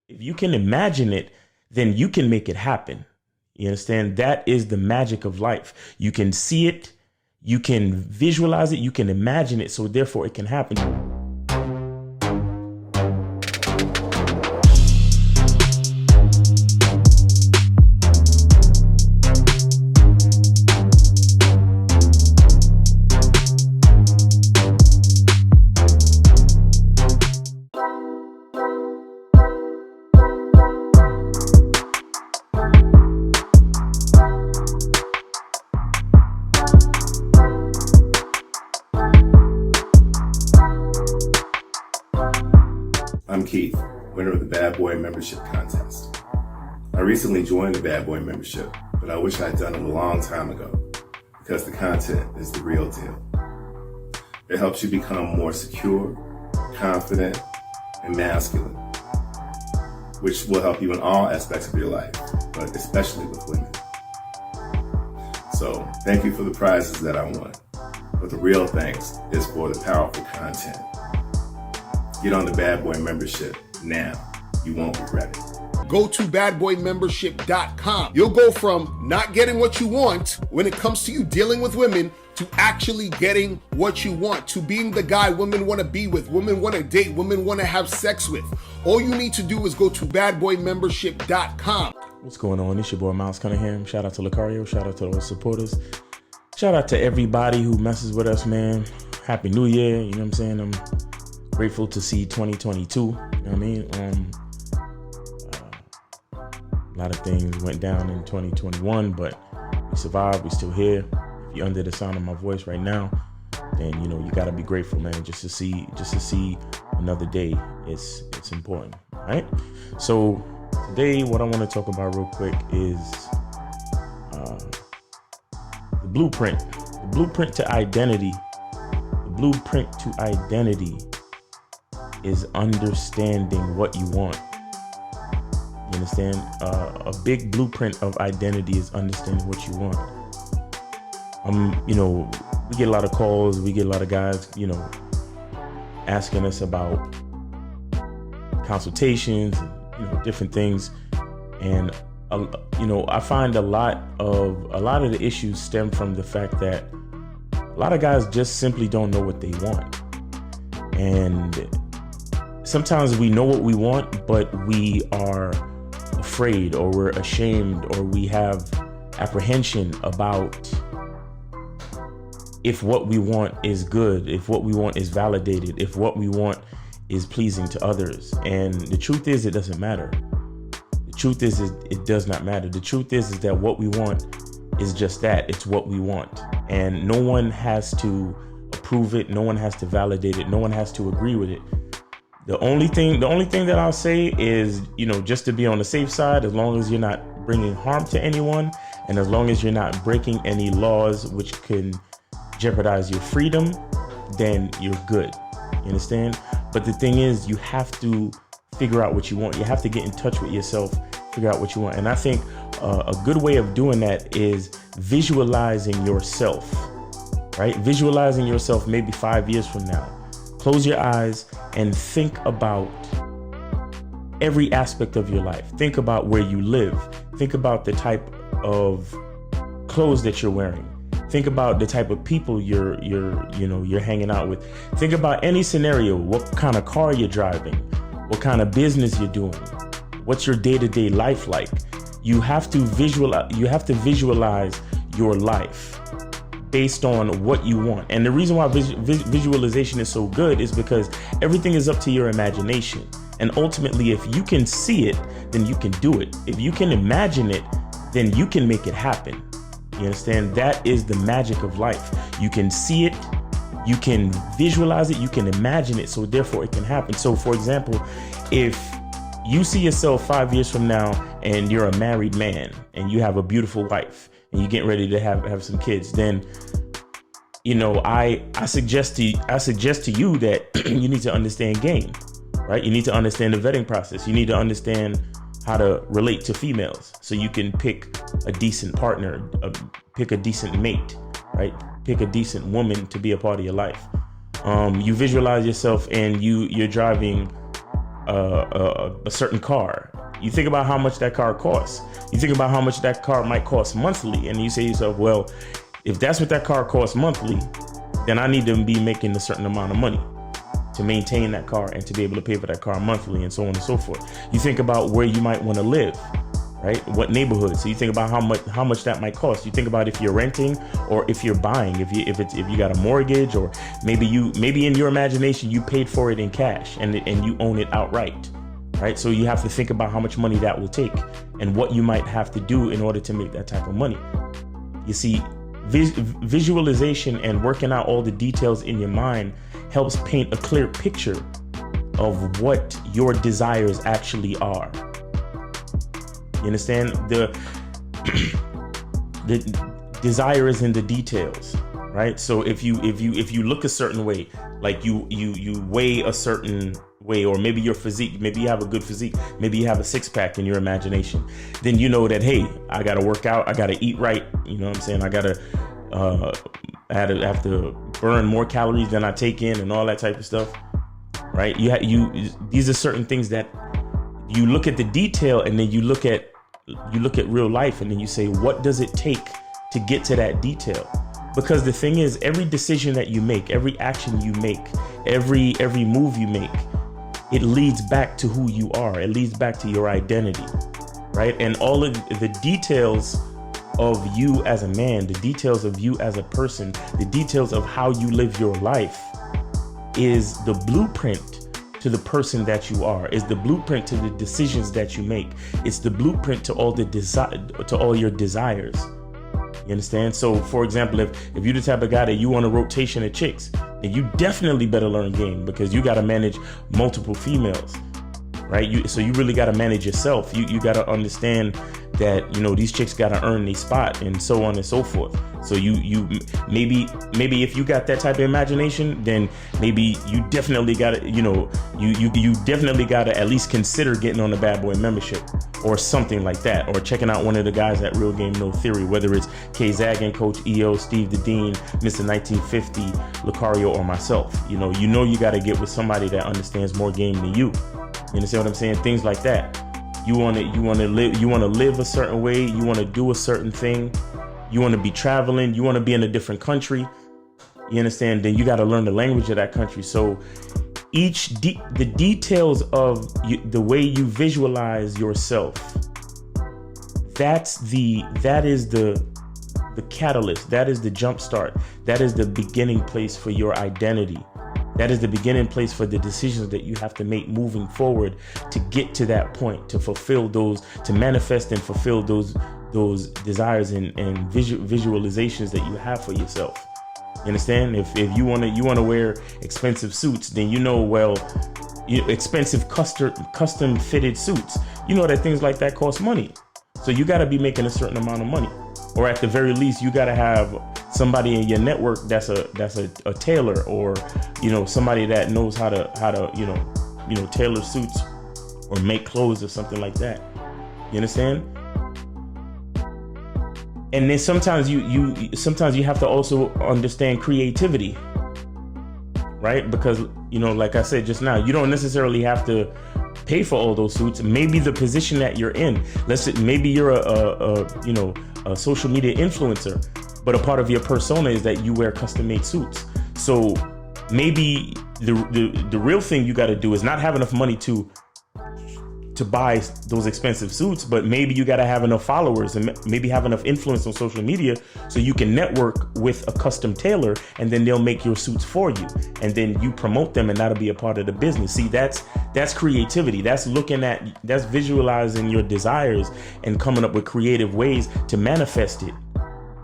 If you can imagine it, then you can make it happen. You understand? That is the magic of life. You can see it, you can visualize it, you can imagine it, so therefore it can happen. I'm Keith, winner of the Bad Boy Membership Contest. I recently joined the Bad Boy Membership, but I wish I'd done it a long time ago because the content is the real deal. It helps you become more secure, confident, and masculine, which will help you in all aspects of your life, but especially with women. So thank you for the prizes that I won, but the real thanks is for the powerful content. Get on the Bad Boy Membership now. You won't regret it. Go to badboymembership.com. You'll go from not getting what you want when it comes to you dealing with women to actually getting what you want, to being the guy women want to be with, women want to date, women want to have sex with. All you need to do is go to badboymembership.com. What's going on? It's your boy Miles Cunningham. Shout out to Lucario. Shout out to those supporters. Shout out to everybody who messes with us, man. Happy New Year. You know what I'm saying? I'm grateful to see 2022. You know what I mean? A lot of things went down in 2021, but we survived. We're still here. If you're under the sound of my voice right now, then you know you gotta be grateful, man. Just to see another day, it's important, all right? So today, what I want to talk about real quick is the blueprint. The blueprint to identity. The blueprint to identity is understanding what you want. You understand? A big blueprint of identity is understanding what you want. You know, we get a lot of calls, we get a lot of guys, you know, asking us about consultations, and, you know, different things. And you know, I find a lot of the issues stem from the fact that a lot of guys just simply don't know what they want. And sometimes we know what we want, but we are afraid, or we're ashamed, or we have apprehension about if what we want is good, if what we want is validated, if what we want is pleasing to others. And the truth is, it doesn't matter. The truth is, it does not matter. The truth is that what we want is just that. It's what we want. And no one has to approve it. No one has to validate it. No one has to agree with it. The only thing that I'll say is, you know, just to be on the safe side, as long as you're not bringing harm to anyone, and as long as you're not breaking any laws which can jeopardize your freedom, then you're good. You understand? But the thing is, you have to figure out what you want. You have to get in touch with yourself, figure out what you want. And I think a good way of doing that is visualizing yourself, right? Visualizing yourself maybe 5 years from now. Close your eyes and think about every aspect of your life. Think about where you live. Think about the type of clothes that you're wearing. Think about the type of people you're hanging out with. Think about any scenario. What kind of car you're driving? What kind of business you're doing? What's your day-to-day life like? You have to visualize your life based on what you want. And the reason why visualization is so good is because everything is up to your imagination. And ultimately, if you can see it, then you can do it. If you can imagine it, then you can make it happen. You understand? That is the magic of life. You can see it, you can visualize it, you can imagine it, so therefore it can happen. So for example, if you see yourself 5 years from now and you're a married man and you have a beautiful wife and you're getting ready to have some kids, then you know, I suggest to you that you need to understand game, right? You need to understand the vetting process. You need to understand how to relate to females so you can pick a decent partner, pick a decent mate, right? Pick a decent woman to be a part of your life. You visualize yourself and you're driving a certain car. You think about how much that car costs. You think about how much that car might cost monthly, and you say to yourself, well, if that's what that car costs monthly, then I need to be making a certain amount of money to maintain that car and to be able to pay for that car monthly, and so on and so forth. You think about where you might want to live, right? What neighborhood? So you think about how much that might cost. You think about if you're renting or if you're buying, if you got a mortgage, or maybe in your imagination you paid for it in cash and you own it outright, right? So you have to think about how much money that will take and what you might have to do in order to make that type of money. You see, visualization and working out all the details in your mind helps paint a clear picture of what your desires actually are. You understand? The desire is in the details, right? So if you look a certain way, like you weigh a certain way, or maybe your physique, maybe you have a good physique, maybe you have a six-pack in your imagination, then you know that, hey, I gotta work out, I gotta eat right, you know what I'm saying? I gotta have to burn more calories than I take in, and all that type of stuff, right? These are certain things that you look at the detail, and then you look at real life, and then you say, what does it take to get to that detail? Because the thing is, every decision that you make, every action you make, every move you make, it leads back to who you are. It leads back to your identity, right? And all of the details of you as a man, the details of you as a person, the details of how you live your life is the blueprint to the person that you are, is the blueprint to the decisions that you make. It's the blueprint to all your desires. You understand? So for example, if you're the type of guy that you want a rotation of chicks, then you definitely better learn game, because you got to manage multiple females, right? So you really got to manage yourself. You got to understand that, you know, these chicks got to earn their spot, and so on and so forth. So you maybe if you got that type of imagination, then maybe you definitely got to, you know, you definitely got to at least consider getting on the Bad Boy membership or something like that, or checking out one of the guys at Real Game No Theory, whether it's K Zagan, Coach EO, Steve the Dean, Mr. 1950, Lucario, or myself. You know you got to get with somebody that understands more game than you. You understand what I'm saying? Things like that. You want to live a certain way. You want to do a certain thing. You want to be traveling. You want to be in a different country. You understand? Then you got to learn the language of that country. So the details of the way you visualize yourself, that is the catalyst. That is the jump start. That is the beginning place for your identity. That is the beginning place for the decisions that you have to make moving forward to get to that point, to fulfill those, to manifest and fulfill those desires and visualizations that you have for yourself. You understand? If you want to wear expensive suits, then expensive custom fitted suits, you know that things like that cost money. So you got to be making a certain amount of money, or at the very least, you got to have somebody in your network that's a tailor, or, you know, somebody that knows how to you know tailor suits or make clothes or something like that. You understand? And then sometimes you have to also understand creativity, right? Because, you know, like I said just now, you don't necessarily have to pay for all those suits. Maybe the position that you're in, maybe you're a social media influencer, but a part of your persona is that you wear custom made suits. So maybe the real thing you got to do is not have enough money to buy those expensive suits, but maybe you got to have enough followers and maybe have enough influence on social media so you can network with a custom tailor, and then they'll make your suits for you, and then you promote them, and that'll be a part of the business. See, that's creativity. That's visualizing your desires and coming up with creative ways to manifest it,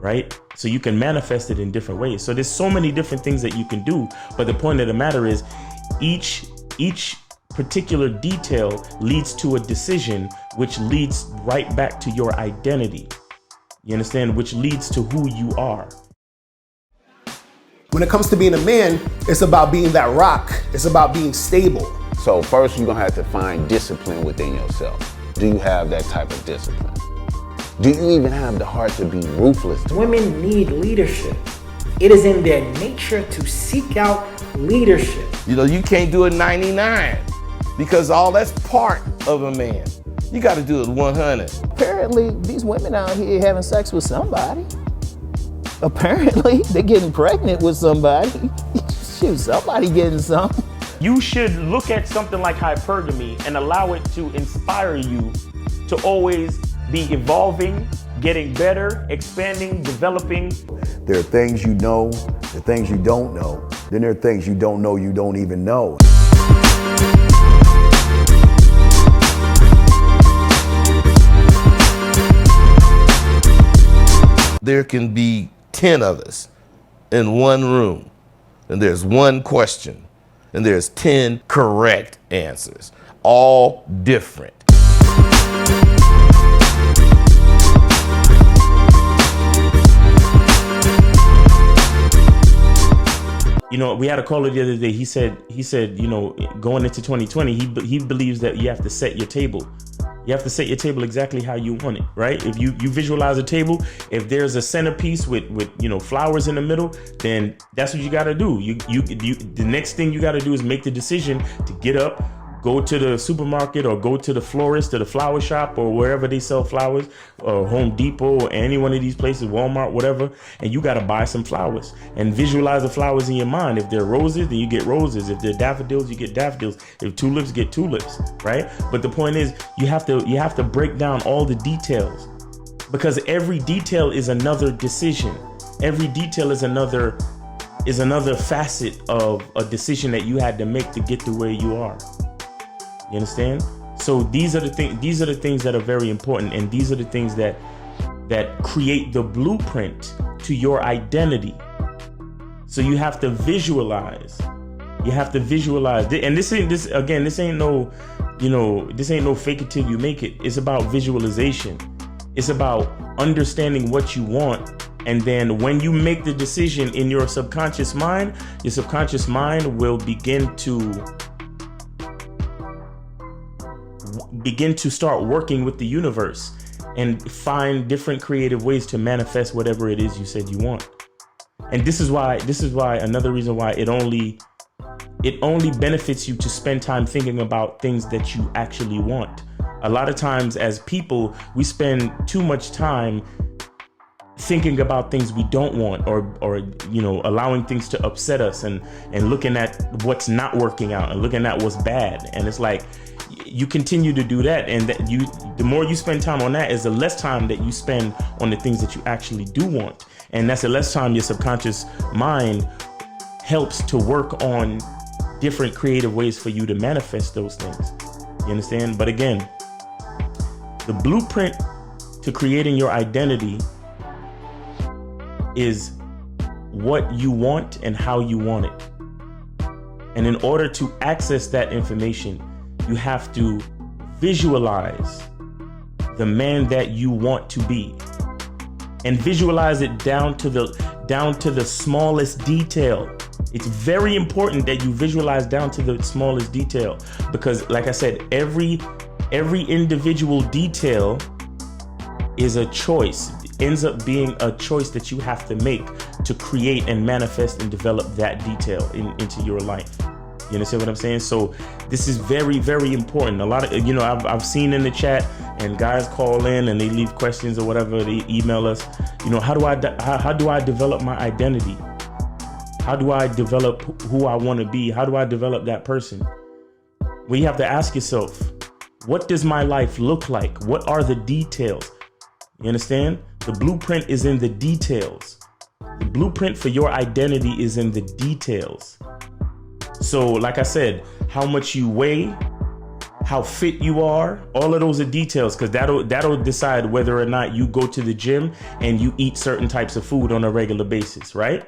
right? So you can manifest it in different ways. So there's so many different things that you can do, but the point of the matter is each particular detail leads to a decision, which leads right back to your identity. You understand? Which leads to who you are. When it comes to being a man, it's about being that rock. It's about being stable. So first you're gonna have to find discipline within yourself. Do you have that type of discipline? Do you even have the heart to be ruthless? Women need leadership. It is in their nature to seek out leadership. You know, you can't do it 99. because all that's part of a man. You got to do it 100. Apparently, these women out here having sex with somebody. Apparently, they're getting pregnant with somebody. Shoot, somebody getting some. You should look at something like hypergamy and allow it to inspire you to always be evolving, getting better, expanding, developing. There are things you know, there are things you don't know. Then there are things you don't know you don't even know. There can be 10 of us in one room, and there's one question, and there's 10 correct answers, all different. You know, we had a caller the other day. He said, you know, going into 2020, he believes that you have to set your table. You have to set your table exactly how you want it, right? If you visualize a table, if there's a centerpiece with you know, flowers in the middle, then that's what you got to do. The next thing you got to do is make the decision to get up, go to the supermarket or go to the florist or the flower shop or wherever they sell flowers, or Home Depot or any one of these places, Walmart, whatever, and you got to buy some flowers and visualize the flowers in your mind. If they're roses, then you get roses. If they're daffodils, you get daffodils. If tulips, get tulips, right? But the point is, you have to break down all the details, because every detail is another decision. Every detail is another facet of a decision that you had to make to get to where you are. You understand? So these are the things that are very important, and these are the things that create the blueprint to your identity. So you have to visualize. You have to visualize. And this ain't no, you know, this ain't no fake it till you make it. It's about visualization. It's about understanding what you want. And then when you make the decision in your subconscious mind will begin to start working with the universe and find different creative ways to manifest whatever it is you said you want. And this is why another reason why it only benefits you to spend time thinking about things that you actually want. A lot of times as people, we spend too much time thinking about things we don't want, or you know, allowing things to upset us and looking at what's not working out and looking at what's bad. And it's like, you continue to do that, and the more you spend time on that is the less time that you spend on the things that you actually do want. And that's the less time your subconscious mind helps to work on different creative ways for you to manifest those things. You understand? But again, the blueprint to creating your identity is what you want and how you want it. And in order to access that information, you have to visualize the man that you want to be, and visualize it down to the smallest detail. It's very important that you visualize down to the smallest detail, because like I said, every individual detail is a choice. It ends up being a choice that you have to make to create and manifest and develop that detail into your life. You understand what I'm saying? So this is very, very important. A lot of, you know, I've seen in the chat, and guys call in and they leave questions or whatever. They email us, you know, how do I develop my identity? How do I develop who I want to be? How do I develop that person? Well, you have to ask yourself, what does my life look like? What are the details? You understand? The blueprint is in the details. The blueprint for your identity is in the details. So like I said, how much you weigh, how fit you are, all of those are details, because that'll decide whether or not you go to the gym and you eat certain types of food on a regular basis, right?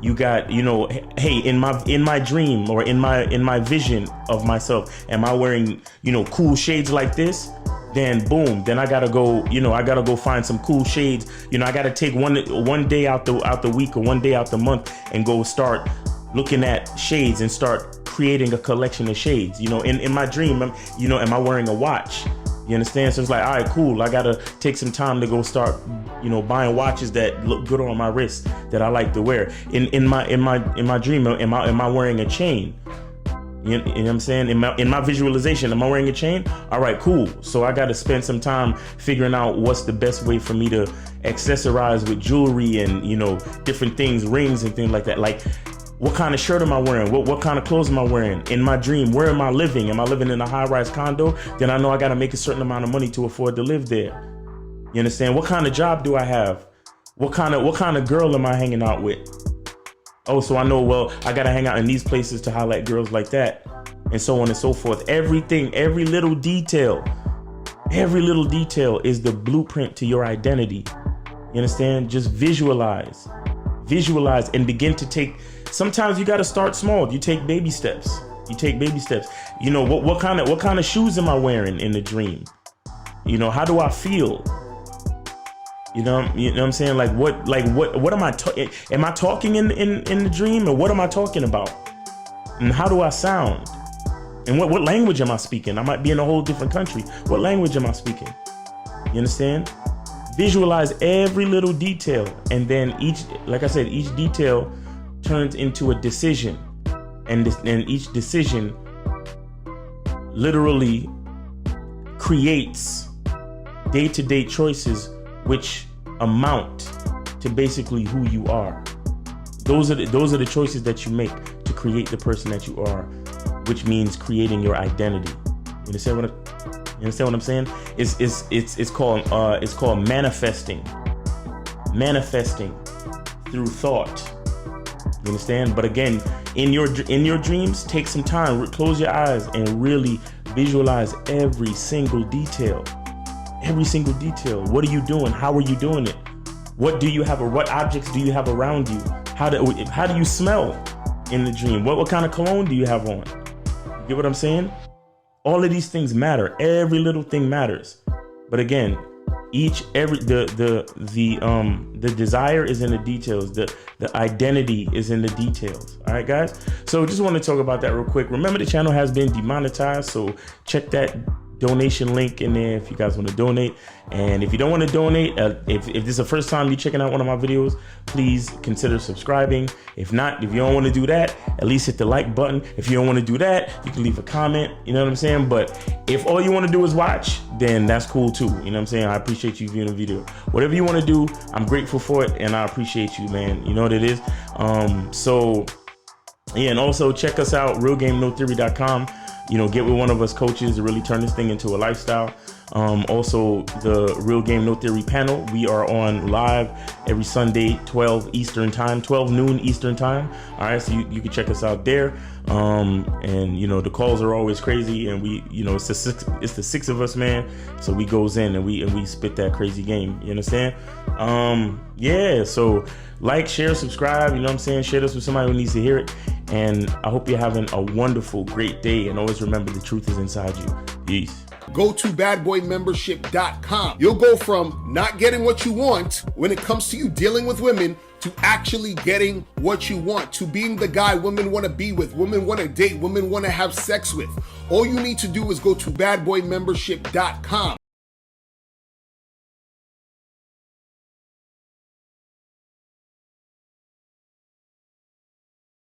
You got, you know, hey, in my dream or in my vision of myself, am I wearing, you know, cool shades like this? Then boom, then I gotta go find some cool shades. You know, I gotta take one day out the week or one day out the month and go start looking at shades and start creating a collection of shades. You know, in my dream, you know, am I wearing a watch? You understand? So it's like, all right, cool. I gotta take some time to go start, you know, buying watches that look good on my wrist that I like to wear. In my dream, am I wearing a chain? You know what I'm saying? In my visualization, am I wearing a chain? All right, cool. So I got to spend some time figuring out what's the best way for me to accessorize with jewelry and, you know, different things, rings and things like that. Like, what kind of shirt am I wearing? What kind of clothes am I wearing? In my dream, where am I living? Am I living in a high-rise condo? Then I know I got to make a certain amount of money to afford to live there. You understand? What kind of job do I have? What kind of girl am I hanging out with? Oh, so I know, well, I got to hang out in these places to highlight girls like that, and so on and so forth. Everything, every little detail is the blueprint to your identity. You understand? Just visualize and begin to take. Sometimes you got to start small. You take baby steps. You know, what kind of shoes am I wearing in the dream? You know, how do I feel? You know what I'm saying? Like what am I am I talking in the dream, or what am I talking about? And how do I sound? And what language am I speaking? I might be in a whole different country. What language am I speaking? You understand? Visualize every little detail, and then each detail turns into a decision, and each decision literally creates day-to-day choices which amount to basically who you are. Those are the choices that you make to create the person that you are, which means creating your identity. You understand what I'm saying? It's called manifesting through thought. You understand? But again, in your dreams, take some time, close your eyes, and really visualize every single detail. What are you doing? How are you doing it? What do you have, or what objects do you have around you? How do you smell in the dream? What kind of cologne do you have on? You get what I'm saying? All of these things matter. Every little thing matters. But again, the desire is in the details. The identity is in the details. All right, guys. So just want to talk about that real quick. Remember, the channel has been demonetized, so check that donation link in there if you guys want to donate. And if you don't want to donate, if this is the first time you're checking out one of my videos, please consider subscribing. If not, if you don't want to do that, at least hit the like button. If you don't want to do that, you can leave a comment. You know what I'm saying? But if all you want to do is watch, then that's cool too. You know what I'm saying? I appreciate you viewing the video. Whatever you want to do, I'm grateful for it, and I appreciate you, man. You know what it is? So yeah, and also check us out, realgamenotheory.com. You know, get with one of us coaches to really turn this thing into a lifestyle. Also, the Real Game No Theory panel, we are on live every Sunday, 12 noon Eastern time. All right, so you can check us out there. And you know, the calls are always crazy, and we, you know, it's the six of us, man. So we goes in and we spit that crazy game. You understand? Yeah. So like, share, subscribe. You know what I'm saying? Share this with somebody who needs to hear it. And I hope you're having a wonderful, great day. And always remember, the truth is inside you. Peace. Go to badboymembership.com. You'll go from not getting what you want when it comes to you dealing with women to actually getting what you want, to being the guy women want to be with, women want to date, women want to have sex with. All you need to do is go to badboymembership.com.